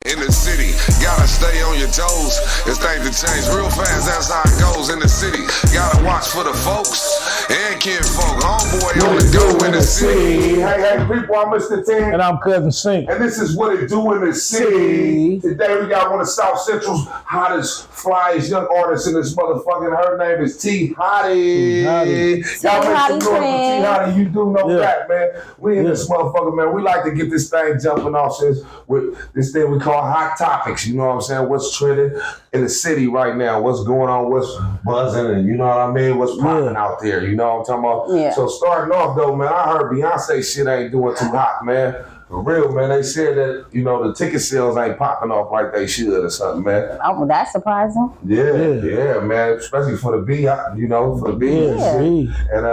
In the city, gotta stay on your toes. It's things to change real fast, that's how it goes in the city. Gotta watch for the folks and kinfolk. Homeboy on the go in the city. Hey, people, I'm Mr. 10. And I'm Cousin Sink. And this is What It Do in the City. Today we got one of South Central's hottest, flyest young artists in this motherfucking. Her name is T-Hottie. Y'all make some noise for T-Hottie. You do know that, man. We in this motherfucker, man. We like to get this thing jumping off since with this thing we call hot topics. You know what I'm saying? What's trending in the city right now? What's going on? What's buzzing? And you know what I mean? What's popping out there? You know what I'm talking about? Yeah. So starting off though, man, I heard Beyonce shit ain't doing too hot, man. For real, man. They said that, you know, the ticket sales ain't popping off like they should or something, man. Oh, well, that's surprising. Yeah, man. Especially for the B, you know, for the B. And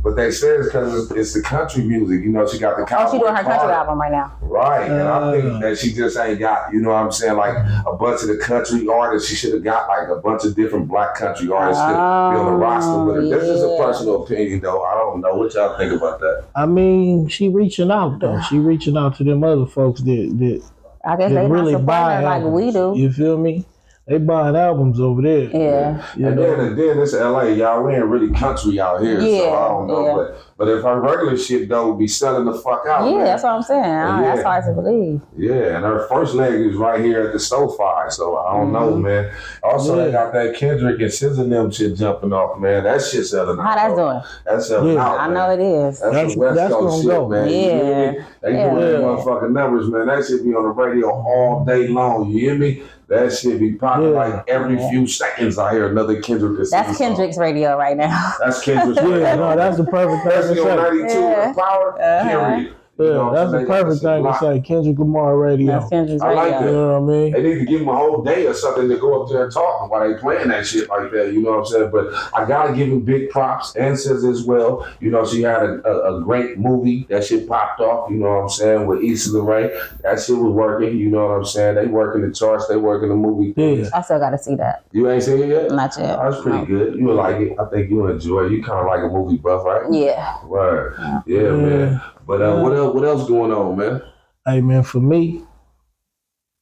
but they said it's because it's the country music. You know, she got the country. Oh, she doing her country album right now. Right. And I think that she just ain't got, you know what I'm saying, like a bunch of the country artists. She should have got like a bunch of different black country artists to be on the roster with her. That's just a personal opinion, though. I don't know what y'all think about that. I mean, she reaching out, though. She reaching out to them other folks that I guess they really buy like we do. You feel me? They buying albums over there. Yeah. And then it's LA, y'all. We ain't really country out here, so I don't know. But if her regular shit though would be selling the fuck out. Yeah, man. that's what I'm saying. That's hard to believe. Yeah, and her first leg is right here at the SoFi, so I don't know, man. Also, they got that Kendrick and SZA and them shit jumping off, man. That shit selling out. How that's doing? That's selling out. I know it is. That's the West Coast shit, go. man. Yeah. They doing them motherfucking numbers, man. That shit be on the radio all day long. You hear me? That shit be popping like every few seconds. I hear another Kendrick. That's Kendrick's radio right now. That's Kendrick's radio. No, that's the perfect thing to say. 92 Power, period. You know, that's the perfect thing to say. Kendrick Lamar radio. That's Kendrick's radio. I like that. You know what I mean? They need to give them a whole day or something to go up there and talk while they playing that shit like that. You know what I'm saying? But I gotta give him big props and says as well. You know, she had a great movie. That shit popped off. You know what I'm saying? With Issa Rae, that shit was working. You know what I'm saying? They working the charts. They working the movie. Yeah. I still gotta see that. You ain't seen it yet? Not yet. Oh, that's pretty good. You would like it. I think you enjoy it. You kind of like a movie buff, right? Yeah. Right. Yeah, man. But what else going on, man? Hey, man, for me,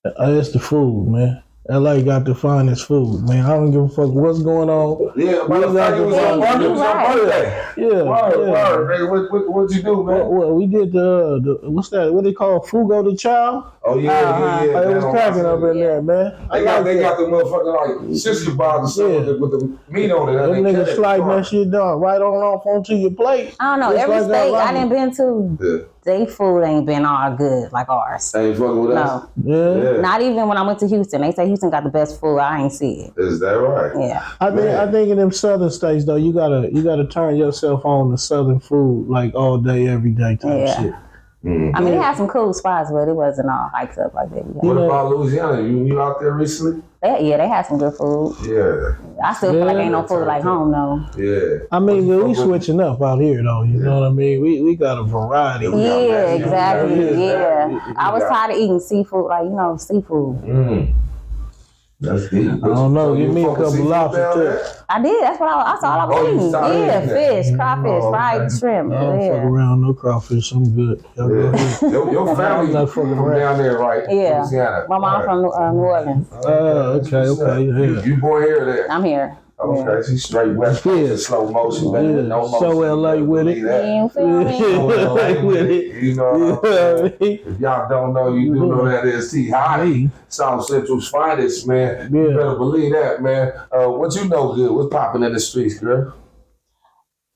it's the food, man. LA got the finest food, man. I don't give a fuck what's going on. Yeah, it was your birthday. Yeah. Word. What'd you do, man? Well, we did the what's that? What they call Fugo de Chow? Oh yeah. It was cracking up in there, man. They got the motherfucking like sister bars or something with the meat on it. Them niggas sliding that shit down right on off onto your plate. I don't know. Every state I done been to, they food ain't been all good like ours. Ain't fucking with us? Yeah. Not even when I went to Houston. They say Houston got the best food. I ain't see it. Is that right? Yeah. I think in them southern states though, you gotta turn yourself on to southern food like all day, every day type shit. I mean, they had some cool spots, but it wasn't all hyped up like that. What about Louisiana? You out there recently? They had some good food. Yeah. I still feel like ain't no food like home though. Yeah. I mean, we switching up out here though. You know what I mean? We got a variety. Yeah, exactly. Yeah. I was tired of eating seafood, like seafood. That's deep. I don't know. Give me a couple lobsters. I did. That's what that's all I was eating. Yeah, fish, crawfish, fried shrimp. I don't fuck around, no crawfish. I'm good. Your family's from down there, right? Yeah. Louisiana. My mom from New Orleans. Okay. Yeah. You born here or there? I'm here. Okay, she's straight West Coast in slow motion, baby. No motion. So LA with it. You feel me? LA with it. You know what I'm saying? If y'all don't know, you do know that is T-Hottie, South Central's finest, man. You better believe that, man. What you know good? What's popping in the streets, girl?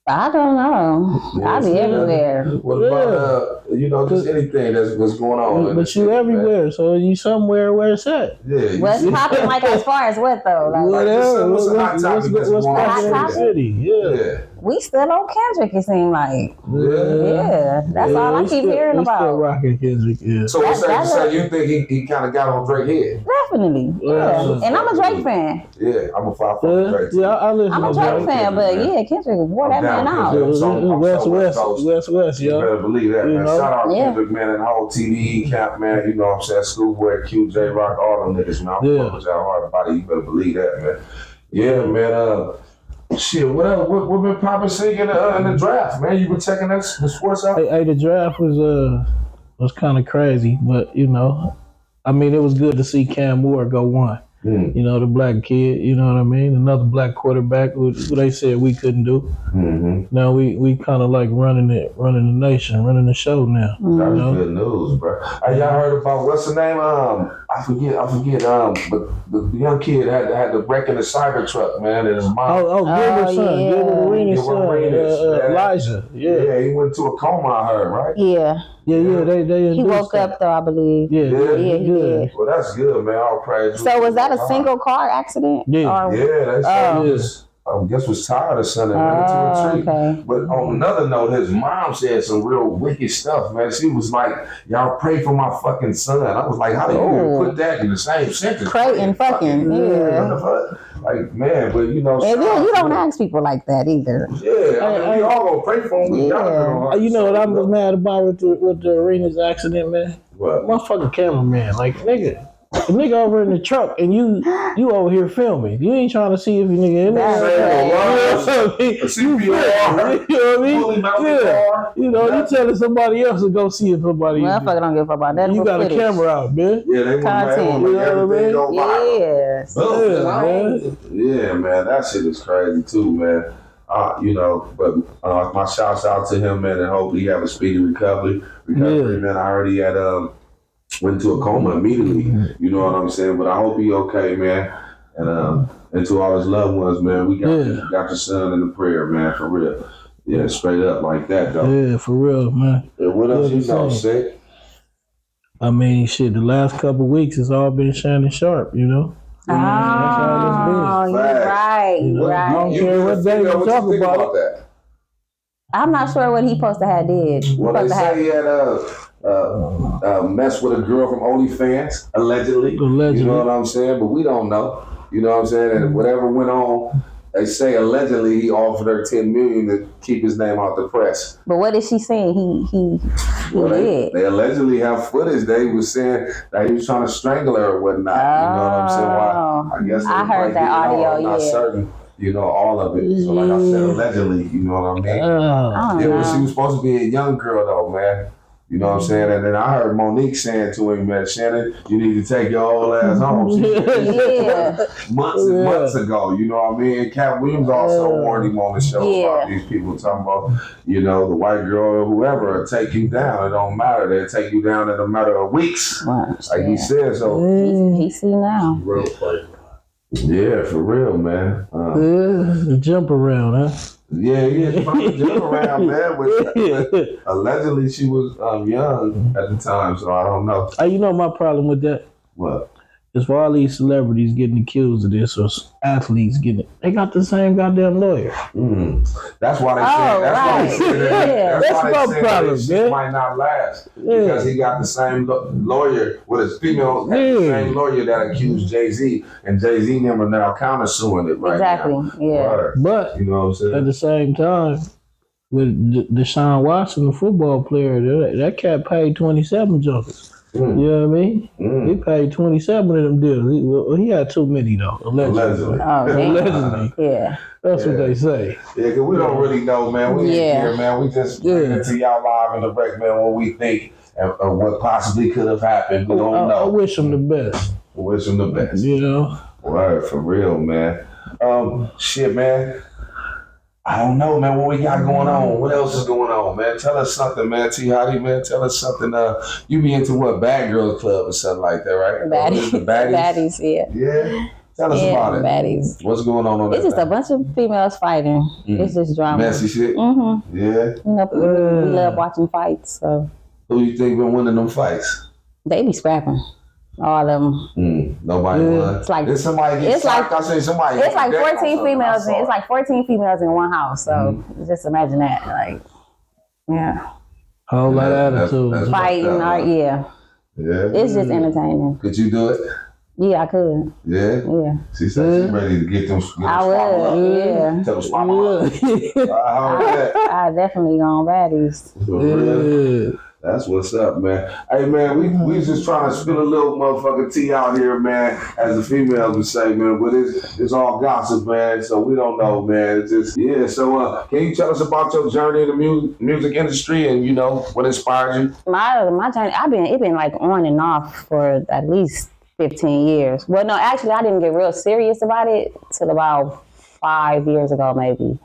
I don't know. I be everywhere. What about just anything what's going on? But you everywhere, man. So you somewhere where it's at. Yeah. What's popping like as far as what though? Like, whatever. What's popping in the city? Yeah. We still on Kendrick, it seemed like. Yeah. That's all I keep hearing about. Still rocking Kendrick, So what's that you say? You think he kind of got on Drake head? Definitely. Yeah. And I'm a Drake fan. Yeah, I'm a 5 for Drake. Yeah, I listen. I'm a Drake fan, but Kendrick wore that man out. West, you better believe that, man. Shout out Kendrick, man, and the whole TDE camp, man. You know what I'm saying? Schoolboy, Q, J Rock, all them niggas, man. I'm fucking with y'all hard body. You better believe that, man. Yeah, man. Shit, what been popping singing in the draft, man? You been checking the sports out? Hey, the draft was kind of crazy, but you know, I mean, it was good to see Cam Moore go one. You know, the black kid, you know what I mean? Another black quarterback who they said we couldn't do. Now we kind of like running the nation, running the show now. That's good news, bro. Hey, y'all heard about what's the name? I forget. But the young kid had the wreck in the Cybertruck, man, and his mom. Gilbert's son, Gilbert Arenas' son, Elijah. Yeah, he went to a coma, I heard, right? Yeah. Yeah, they he woke up though, I believe. Yeah, he did. Well, that's good, man. All praise. So was that a single car accident? Yeah. They said he was, I guess was tired of son and went into a tree. Okay. But on another note, his mom said some real wicked stuff, man. She was like, y'all pray for my fucking son. I was like, how do you even put that in the same sentence? Pray and fucking, yeah. Like, man, but you know. And you don't ask people like that either. Yeah, I mean, we all gonna pray for him. You know what I'm mad about with the Arenas accident, man? What? Motherfucking cameraman. Like, nigga. The nigga over in the truck and you over here filming. You ain't trying to see if you nigga in there. CPR. You know what I mean? Yeah. You know, you telling somebody else to go see if somebody. Motherfucker don't give a fuck about that. You got a camera out, man. Yeah, they content. You know what I mean? Yes. Yeah, man, that shit is crazy too, man. You know, but my shouts out to him, man, and hope he have a speedy recovery. Man, I heard he had went into a coma immediately. You know what I'm saying? But I hope he okay, man. And to all his loved ones, man, we got your son in the prayer, man, for real. Yeah, straight up like that, though. Yeah, for real, man. Yeah, what else you know, Sick? I mean, shit, the last couple of weeks it's all been Shannon Sharp, you know? Oh, you're right. You know, right. I don't care what day you talk about that. I'm not sure what he supposed to have did. Well, they say he had messed with a girl from OnlyFans, allegedly. You know what I'm saying? But we don't know. You know what I'm saying? And whatever went on, they say allegedly he offered her $10 million to keep his name out the press. But what is she saying? He did. They allegedly have footage. They was saying that he was trying to strangle her or whatnot. You know what I'm saying? Why? I guess I heard that audio. I'm not certain. You know, all of it. So like I said, allegedly. You know what I mean? But she was supposed to be a young girl though, man. You know what I'm saying? And then I heard Monique saying to him, man, Shannon, you need to take your old ass home. Months and months ago, you know what I mean? And Cat Williams also warned him on the show about these people talking about, you know, the white girl or whoever will take you down. It don't matter. They'll take you down in a matter of weeks. Like he said. So he see now. Real play. Yeah, for real, man. Jump around, huh? Yeah, trying to jump around, man. But allegedly, she was young at the time, so I don't know. You know my problem with that? What? Is for all these celebrities getting accused of this or athletes getting it, they got the same goddamn lawyer. That's why they said. That's my problem, man. Might not last because he got the same lawyer with his female, the same lawyer that accused Jay-Z, and Jay-Z never now countersuing it right now. Yeah. But you know what I'm saying? At the same time, with Deshaun Watson, the football player, that cat paid 27 junkers. You know what I mean? He paid 27 of them deals. He had too many though, allegedly. Allegedly. Yeah. That's what they say. Yeah, because we don't really know, man. We ain't here, man. We just bring it to y'all live in the wreck, man, what we think and what possibly could have happened. We don't know. I wish him the best. Wish him the best. You know? Word, for real, man. Shit, man. I don't know, man, what we got going on. What else is going on, man? Tell us something, man. T-Hottie, man. Tell us something. You be into what? Bad Girls Club or something like that, right? Baddies. Baddies, yeah. Yeah? Tell us about it. Baddies. What's going on It's just a bunch of females fighting. It's just drama. Messy shit? Mm-hmm. Yeah? You know, we love watching fights, so. Who you think been winning them fights? They be scrapping. All of them. Nobody won. It's like somebody gets shocked. I say somebody. It's like 14 females. It's like 14 females in one house. So just imagine that. Like, yeah. Whole lot of attitude. That's fighting. Yeah. It's just entertaining. Could you do it? Yeah, I could. Yeah. Yeah. She said she's ready to get them. I would. Yeah. Tell them swap up. I definitely gone baddies. That's what's up, man. Hey, man, we just trying to spill a little motherfucking tea out here, man, as the females would say, man, but it's all gossip, man, so we don't know, man. It's just, yeah, so can you tell us about your journey in the music industry and, you know, what inspired you? My journey, it been like on and off for at least 15 years. Well, no, actually, I didn't get real serious about it till about 5 years ago, maybe.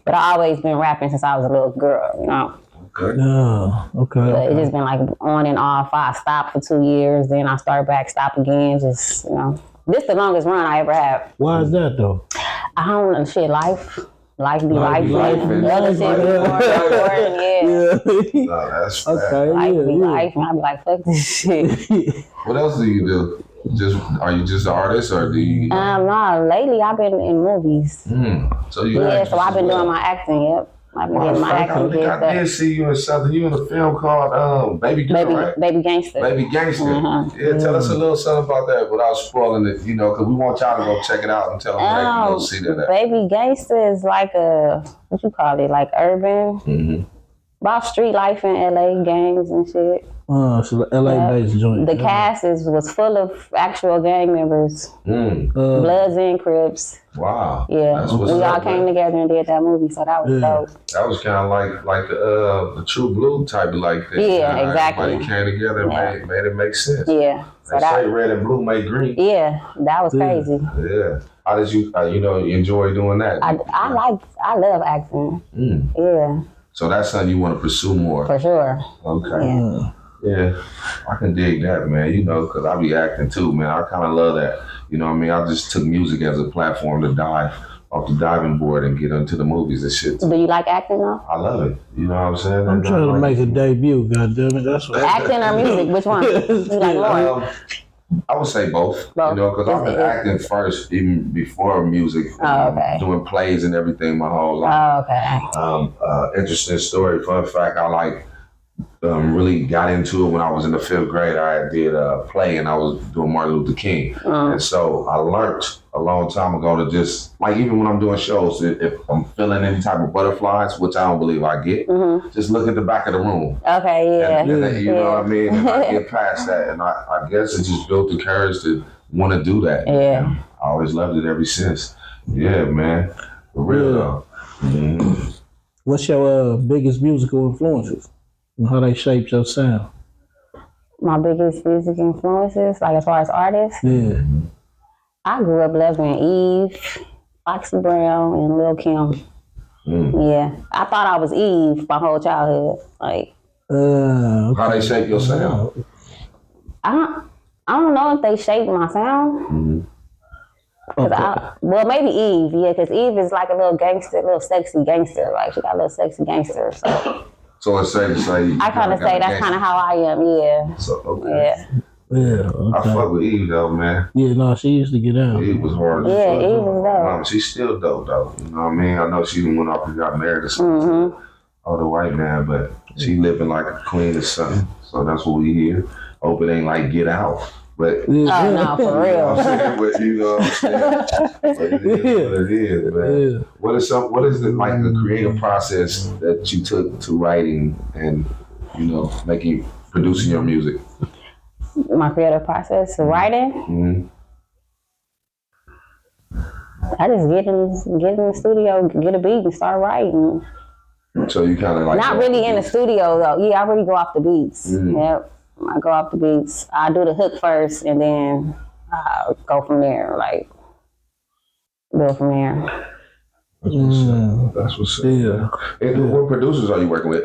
But I always been rapping since I was a little girl, you know. Okay. Oh, okay. But it just been like on and off. I stopped for 2 years, then I start back, stop again. Just, you know, this the longest run I ever had. Why is that though? I don't know, shit, life be life. Other shit be important, yeah. No, that's Okay. Life be Yeah. life, and I be like, fuck this shit. What else do you do? Are you just an artist or do you? No, lately I've been in movies. So you So I've been doing my acting, yep. I've been getting my acting gigs I did see you in something. You in a film called Baby Girl, right? Baby Gangster. Baby Gangster. Mm-hmm. Yeah, tell us a little something about that without spoiling it, you know, because we want y'all to go check it out and tell them where they can go see that. Baby Gangster is like what you call it, like urban. About street life in LA, gangs and shit. So the LA-based joint. The cast was full of actual gang members. Bloods and Crips. Wow. Yeah. That's what's We all up, came man. together and did that movie, so that was dope. That was kind of like the True Blue type of like that. Yeah, exactly. Everybody came together and made it make sense. Yeah. So They say red and blue make green. yeah, that was crazy. Yeah. How did you, enjoy doing that? I love acting. Yeah, So that's something you want to pursue more. for sure. Okay. Yeah, I can dig that, man. You know, because I be acting too, man. I kind of love that. You know what I mean? I just took music as a platform to dive off the diving board and get into the movies and shit. Do you like acting though? I love it. You know what I'm saying? I'm trying to make a debut, goddammit. That's what Acting or music? Which one? You like more? I would say both. Both. You know, because I've been acting first, even before music. Oh, okay. Doing plays and everything my whole life. Oh, okay. Interesting story. Fun fact, I really got into it when I was in the 5th grade. I did a play and I was doing Martin Luther King. And so I learned a long time ago to just, even when I'm doing shows, if I'm feeling any type of butterflies, which I don't believe I get, just look at the back of the room. Okay, yeah. And you know what I mean? And I get past that. And I guess it just built the courage to want to do that. Yeah. I always loved it ever since. Yeah, man. For real though. What's your biggest musical influences and how they shaped your sound? My biggest music influences, like as far as artists, Yeah. I grew up loving Eve, Foxy Brown, and Lil' Kim. Yeah, I thought I was Eve my whole childhood. Like, Okay. How they shape your sound? I don't know if they shaped my sound. Well, maybe Eve, yeah, because Eve is like a little gangster, little sexy gangster. Like, she got a little sexy gangster. So it's safe to say. I kind of say that's kind of how I am, yeah. So, okay. Yeah. Yeah. I Okay. fuck with Eve though, man. Yeah, no, she used to get out. Eve was hard. Yeah, Eve was dope. Mom, she's still dope though. You know what I mean? I know she went off and got married or something to the other white man, but she living like a queen or something. So that's what we hear. Hope it ain't like Get Out. But Oh, no, for real. but you know what I'm saying? But it is what it is, man. Yeah. What is the creative process that you took to writing and, producing your music? My creative process, writing. I just get in the studio, get a beat, and start writing. So you kind of like Not really in the studio though. Yeah, I really go off the beats. Yep, I go off the beats. I do the hook first, and then I go from there. Like build from there. That's what's up. Yeah. And what producers are you working with?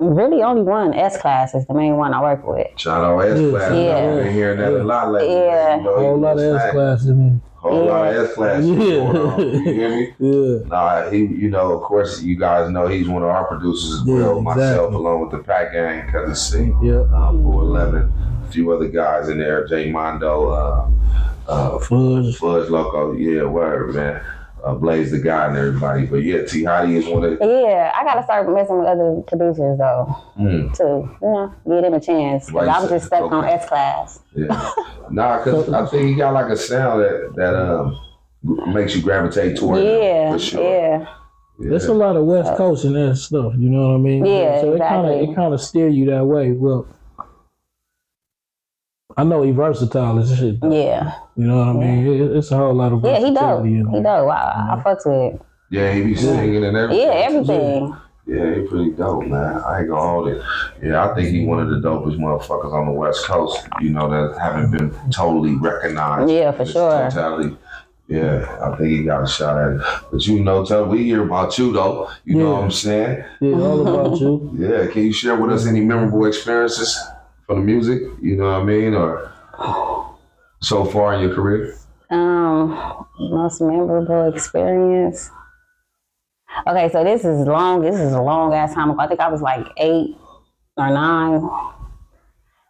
Really, only one. S-Class is the main one I work with. Shout out S-Class. Yeah. I've been hearing that a lot lately. Yeah. You know, A whole lot of S-Class in there. Whole lot of S-Class. Yeah. Going on. You hear me? Yeah. Nah, he, of course, you guys know he's one of our producers as well. Myself, along with the Pack Gang, Cousin C, Yeah. 411, a few other guys in there, Jay Mondo, Fudge. Loco, yeah, word, man. Blaze the guy and everybody. But yeah, T-Hottie is one of the... Yeah, I gotta start messing with other producers though, too. Give them a chance. Cause I'm just stuck on S-Class. Yeah. Nah, because I think he got like a sound that makes you gravitate toward him. Yeah, For sure. yeah. There's a lot of West Coast and that stuff, you know what I mean? Yeah, so exactly. it kind of steer you that way. Well, I know he versatile as shit. Though. Yeah. You know what I mean? It's a whole lot of versatility. He dope. I fucks with it. Yeah, he be singing and everything. Yeah, everything. Yeah, he pretty dope, man. I ain't gonna hold it. Yeah, I think he one of the dopest motherfuckers on the West Coast, you know, that haven't been totally recognized. Yeah, for sure. Totality. Yeah, I think he got a shot at it. But you know, we hear about you though. You know what I'm saying? Yeah, all about you. Yeah, can you share with us any memorable experiences for the music? You know what I mean? Or so far in your career? Most memorable experience. Okay, so this is a long ass time ago. I think I was like 8 or 9.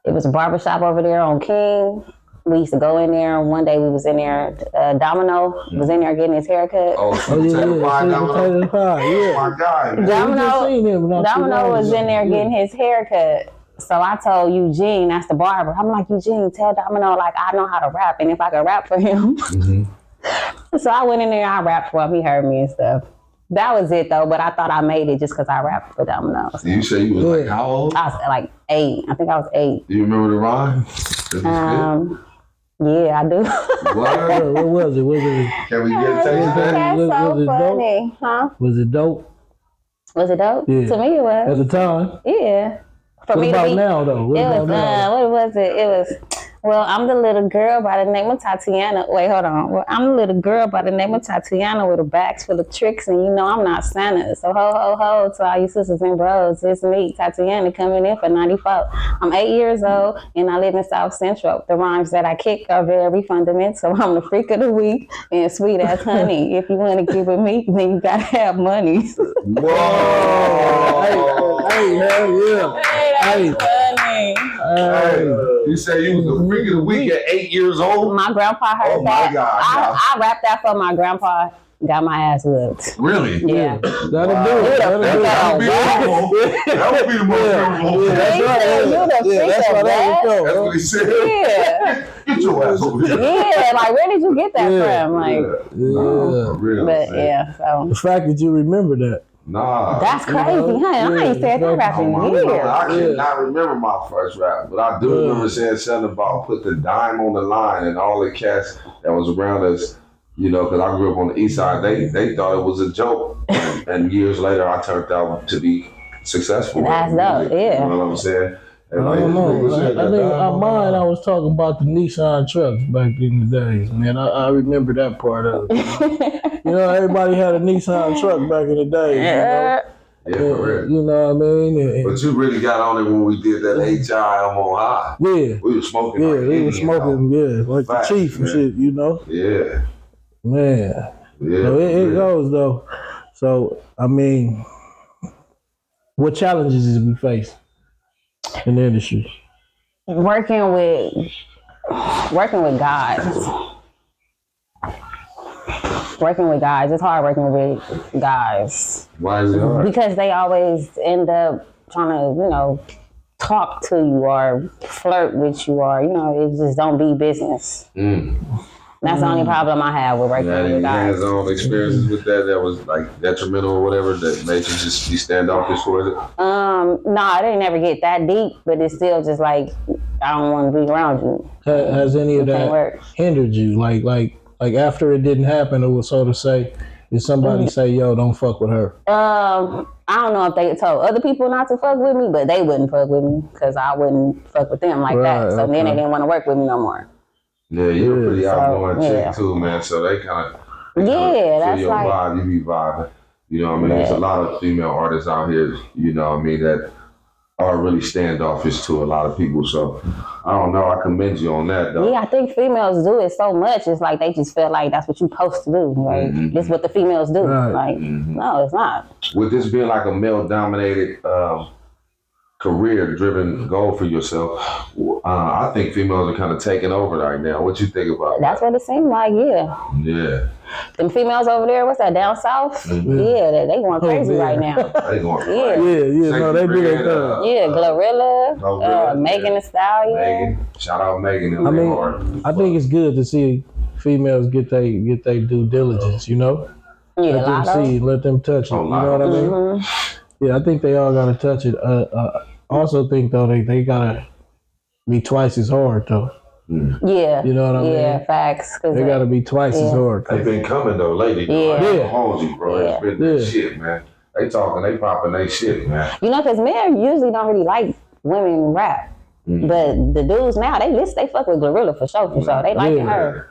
It was a barbershop over there on King. We used to go in there. One day we was in there. Domino was in there getting his haircut. Oh, Domino. My guy. Domino was in there getting his haircut. So I told Eugene, that's the barber. I'm like, Eugene, tell Domino like I know how to rap and if I could rap for him. So I went in there, I rapped for him. He heard me and stuff. That was it though, but I thought I made it just because I rapped for Domino. So. You say you was like how old? I was like 8. I think I was 8. Do you remember the rhyme? Yeah, I do. What was it? Can we get a taste of that? That's so was it funny. Dope? Huh? Was it dope? Was it dope? Yeah. To me it was. At the time? Yeah. For What me about to be, now though? What was it? It was, well, I'm the little girl by the name of Tatiana. Wait, hold on. Well, I'm the little girl by the name of Tatiana with a bags full of tricks, and you know I'm not Santa. So ho, ho, ho to all you sisters and bros. It's me, Tatiana, coming in for 94. I'm 8 years old, and I live in South Central. The rhymes that I kick are very fundamental. I'm the freak of the week and sweet as honey. If you want to get with me, then you gotta have money. Whoa! Hey, hell yeah. Hey, that's funny. Hey, you say you was the freak of the week at 8 years old? My grandpa heard that. My God. I rapped that for my grandpa. Got my ass whooped. Really? Yeah. That'll do it. That would be the most memorable. That's That's what he said. Yeah. Get your ass over here. Yeah, like where did you get that from? Like, For real. but yeah, so The fact that you remember that. Nah. that's crazy, huh? I ain't said that rap in years. I cannot remember my first rap, but I do remember saying something about put the dime on the line and all the cats that was around us. You know, because I grew up on the east side, they thought it was a joke. And years later, I turned out to be successful. That's dope, yeah. You know what I'm saying? And I don't know. I think on mine, I was talking about the Nissan trucks back in the days, man. I remember that part of it. You know, everybody had a Nissan truck back in the day. Yeah. Yeah, for real. You know what I mean? But you really got on it when we did that HI I'm on high. Yeah. We were smoking. Yeah, like we were Indian, smoking, like Facts, the chief and man. shit, you know? Yeah. Man. Yeah. So it goes though. So I mean, what challenges did we face in the industry? Working with guys. It's hard working with guys. Why is it hard? Because they always end up trying to, talk to you or flirt with you or, it just don't be business. That's the only problem I have with working with guys. Hands-on experiences with that was like detrimental or whatever that made you just be standoffish towards it? No, I didn't ever get that deep, but it's still just like I don't want to be around you. Has any of that work. hindered you? Like after it didn't happen, it was so to say, did somebody say, yo, don't fuck with her? I don't know if they told other people not to fuck with me, but they wouldn't fuck with me because I wouldn't fuck with them like that. So then they didn't want to work with me no more. Yeah, you're a pretty outgoing chick yeah. too, man. So they kind of that's your like vibe. You be vibing. You know what I mean? There's a lot of female artists out here. You know what I mean? That are really standoffish to a lot of people. So I don't know. I commend you on that though. Yeah, I think females do it so much. It's like they just feel like that's what you're supposed to do. Like this is what the females do. Right. Like no, it's not. With this being like a male-dominated career-driven goal for yourself, I think females are kind of taking over right now. What you think about That's what it seems like. Yeah. Yeah. Them females over there, what's that, down south? Yeah, they going crazy right now. They going Yeah, no, they do that thing. Yeah, Glorilla, Megan Thee Stallion. Megan. Shout out Megan. I mean, I think it's good to see females get they due diligence, you know? Yeah, let them see, let them touch it. You know what I mean? Mm-hmm. Yeah, I think they all gotta touch it. Also think though they gotta be twice as hard though. Yeah. You know what I mean? Yeah, facts. They gotta be twice as hard. They've been coming though lately. Though. I ain't gonna hold you, bro. It's been that shit, man. They talking, they popping they shit, man. You know, because men usually don't really like women rap. But the dudes now, they fuck with Glorilla for sure. They liking her.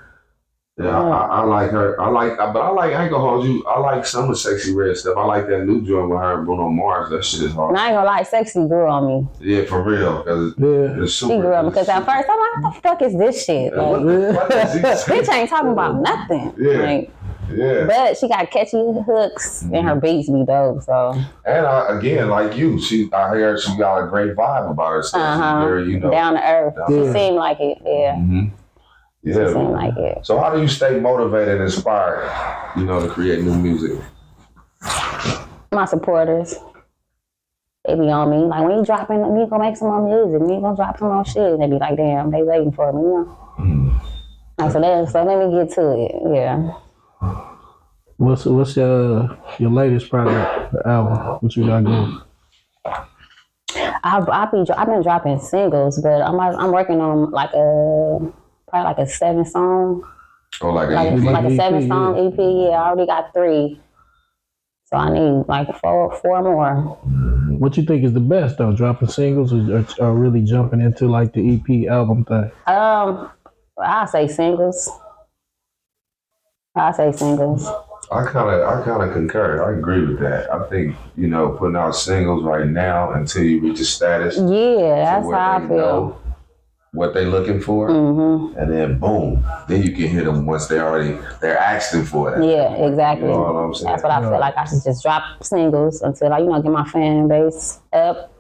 Yeah, I like her. But I ain't gonna hold you. I like some of Sexy Red stuff. I like that new joint with her and Bruno Mars. That shit is hard. And I ain't gonna lie, Sexy grew on me. Yeah, for real. Cause it's super. She grew on me because at first I'm like, what the fuck is this shit? Like, bitch ain't talking about nothing. Yeah. But she got catchy hooks and her beats be dope. So. And again, like you, I hear she got a great vibe about herself. She's very, down to earth. She seemed like it. Yeah. Mm-hmm. Yeah. She seemed like it. So how do you stay motivated and inspired, to create new music? My supporters. They be on me. Like, when you dropping, when you gonna make some more music? When you gonna drop some more shit? And they be like, damn, they waiting for me, Like, so let me get to it. Yeah. What's your latest project, the album? What you got going? I've been dropping singles, but I'm working on probably like a 7-song. Oh, like a EP? 7-song EP. Yeah, I already got 3, so I need like 4 more. What you think is the best though? Dropping singles or really jumping into like the EP album thing? I say singles. I kind of concur. I agree with that. I think putting out singles right now until you reach a status. Yeah, that's how I feel. What they looking for, and then boom, then you can hit them once they're asking for it. Yeah, exactly. You know what I'm saying? That's what I feel like. I should just drop singles until I get my fan base up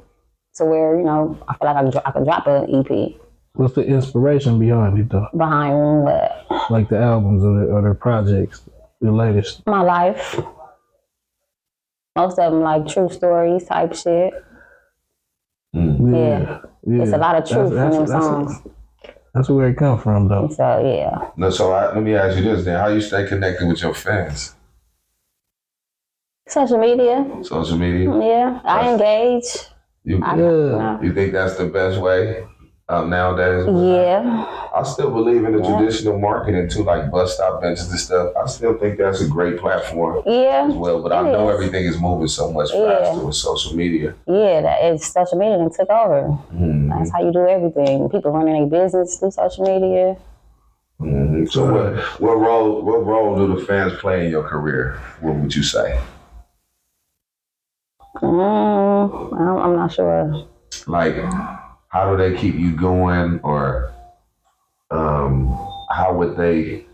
to where I feel like I can drop an EP. What's the inspiration behind it though? Behind what? Like the albums or the projects, the latest. My life. Most of them like true stories type shit. Yeah. It's a lot of truth in them songs. That's where it come from, though. So, yeah. No, so let me ask you this then. How you stay connected with your fans? Social media. Yeah. I engage. You think that's the best way nowadays? Yeah. I still believe in the traditional marketing too, like bus stop benches and stuff. I still think that's a great platform as well. But I know everything is moving so much faster with social media. Yeah, social media that took over. That's how you do everything. People running their business through social media. So what role do the fans play in your career? What would you say? I'm not sure. Like, how do they keep you going, or how would they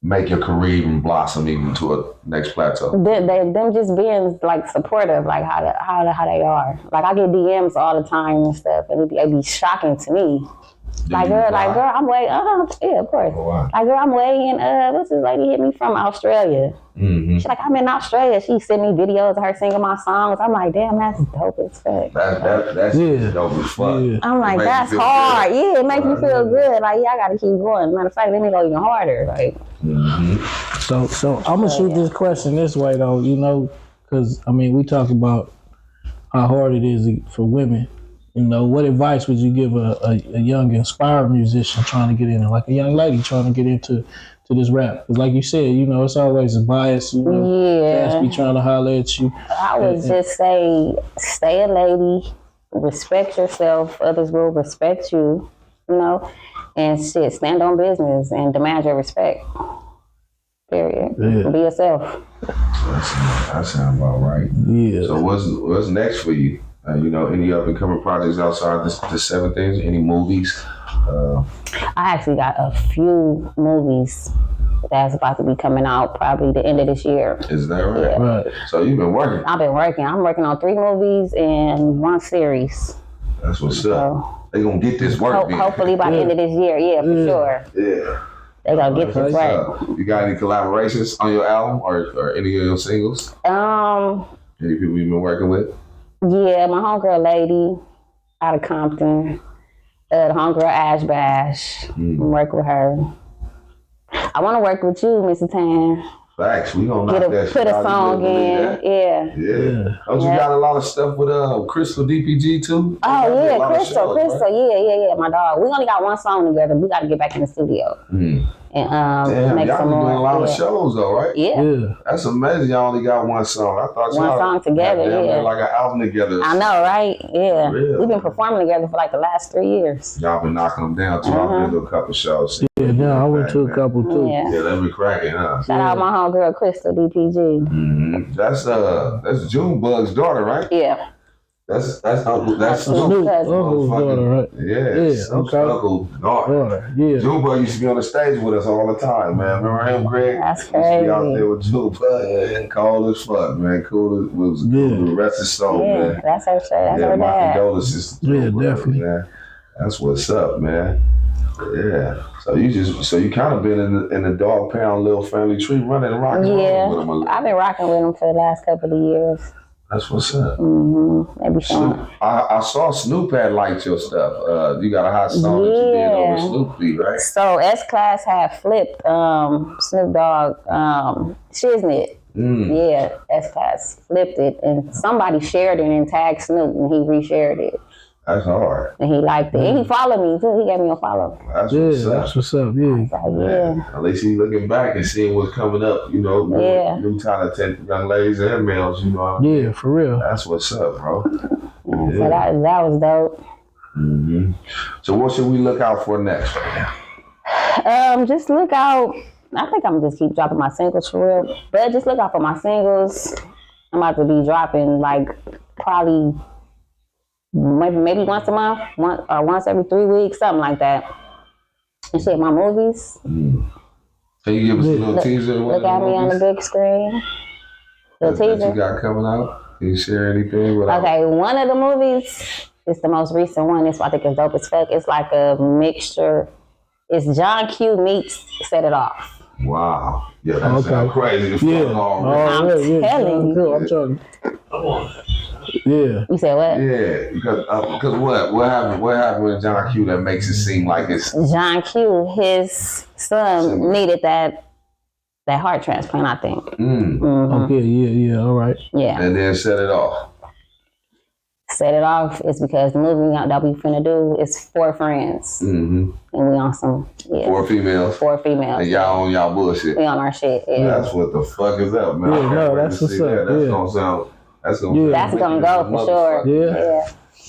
make your career even blossom even to a next plateau? Them just being like supportive, like how they are. Like I get DMs all the time and stuff, and it'd be shocking to me. Girl, I'm waiting. Yeah, of course. Oh, wow. Like, girl, I'm waiting. What's this lady hit me from Australia? She's like, I'm in Australia. She sent me videos of her singing my songs. I'm like, damn, that's dope as fuck. That's dope as fuck. Yeah. I'm like, that's hard. Good. Yeah, it makes me feel good. Like, I gotta keep going. Matter of fact, let me go even harder. Like. So I'm gonna shoot this question this way though, because we talk about how hard it is for women. What advice would you give a young, inspired musician trying to get in, like a young lady trying to get into this rap? Because like you said, it's always a bias, cats be trying to holler at you. I would just say, stay a lady, respect yourself, others will respect you, and stand on business and demand your respect. Period. Yeah. Be yourself. That sounds about right. Yeah. So what's next for you? Any up and coming projects outside the 7 things? Any movies? I actually got a few movies that's about to be coming out probably the end of this year. Is that right? Yeah. Right. So you've been working? I've been working. I'm working on 3 movies and 1 series. That's what's up. They gonna get this work. Hopefully by the end of this year. Yeah, for sure. Yeah. They gonna get this work. You got any collaborations on your album or any of your singles? Any people you've been working with? Yeah, my homegirl Lady out of Compton. The homegirl Ash Bash. I'm working with her. I want to work with you, Mr. Tan. Facts. We gonna knock that shit put a out. song in. Yeah. Don't you got a lot of stuff with Crystal DPG too? Oh yeah, Crystal. Right? Yeah. My dog. We only got one song together. We got to get back in the studio. And damn, make y'all some been more. doing a lot of shows though, right? Yeah. That's amazing. Y'all only got one song. I thought one song together. Had like an album together. I know, right? Yeah. Real. We've been performing together for like the last 3 years. Y'all been knocking them down too. I've been to a couple shows. I went to a couple too. Yeah, they be cracking, huh? Shout out my homegirl Crystal DPG. That's Junebug's daughter, right? Yeah. That's Snoop's daughter, right? Yeah, Uncle's daughter. Yeah. Junebug used to be on the stage with us all the time, man. Remember him, Greg? That's crazy. Used to be out crazy. there with Junebug. Cold as fuck, man. Cool the rest of his soul, man. That's her shit. That's her my dad. condolences to Junebug, man. That's what's up, man. Yeah. So you kind of been in the dog pound little family tree running and rocking around with him a little. I've been rocking with him for the last couple of years. That's what's up. Maybe Snoop, I saw Snoop had liked your stuff. You got a hot song that you did over Snoop beat, right? So S-Class had flipped Snoop Dogg Shiznit. Yeah, S-Class flipped it, and somebody shared it and tagged Snoop, and he reshared it. That's hard. And he liked it. And he followed me too. He gave me a follow. That's what's up. That's what's up. Yeah. At least he's looking back and seeing what's coming up. You know, new talented young ladies and males. You know. What I mean? Yeah, for real. That's what's up, bro. So that was dope. So what should we look out for next? Just look out. I think I'm gonna just keep dropping my singles for real. But just look out for my singles. I'm about to be dropping like probably maybe once a month, once every 3 weeks, something like that. And shit, my movies. Can you give us a little teaser? Look at me on the big screen. The teaser. That you got coming out? Can you share anything with us? Okay, one of the movies is the most recent one. I think it's dope as fuck. It's like a mixture. It's John Q meets Set It Off. Wow. Yeah, that sounds crazy. I'm telling you. I'm telling you. Yeah. You said what? Yeah, because what happened with John Q that makes it seem like it's John Q. His son needed that heart transplant, I think. Okay. Yeah. All right. Yeah. And then Set It Off. Set It Off is because the movie that we finna do is 4 friends, and we on some 4 females. 4 females. And y'all on y'all bullshit. We on our shit. Yeah. That's what the fuck is up, man. Yeah, no, that's what's up. That's gonna sound. That's gonna go for sure.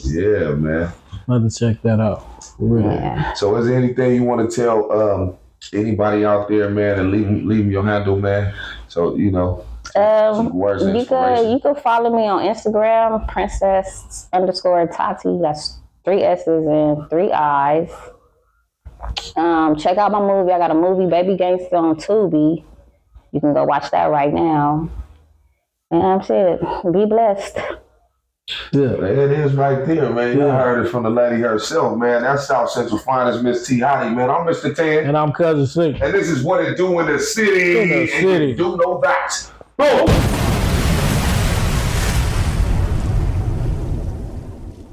Yeah, man. Let us check that out. Really. Yeah. So, is there anything you want to tell anybody out there, man, and leave your handle, man? So you know. You could follow me on Instagram, princess_Tati. That's 3 S's and 3 I's. Check out my movie. I got a movie, Baby Gangsta, on Tubi. You can go watch that right now. And shit, be blessed. Yeah, it is right there, man. You heard it from the lady herself, man. That's South Central finest, Miss T-Hottie, man. I'm Mr. Tan. And I'm Cousin Six. And this is what it do in the city. In the city. And you do know that. Boom!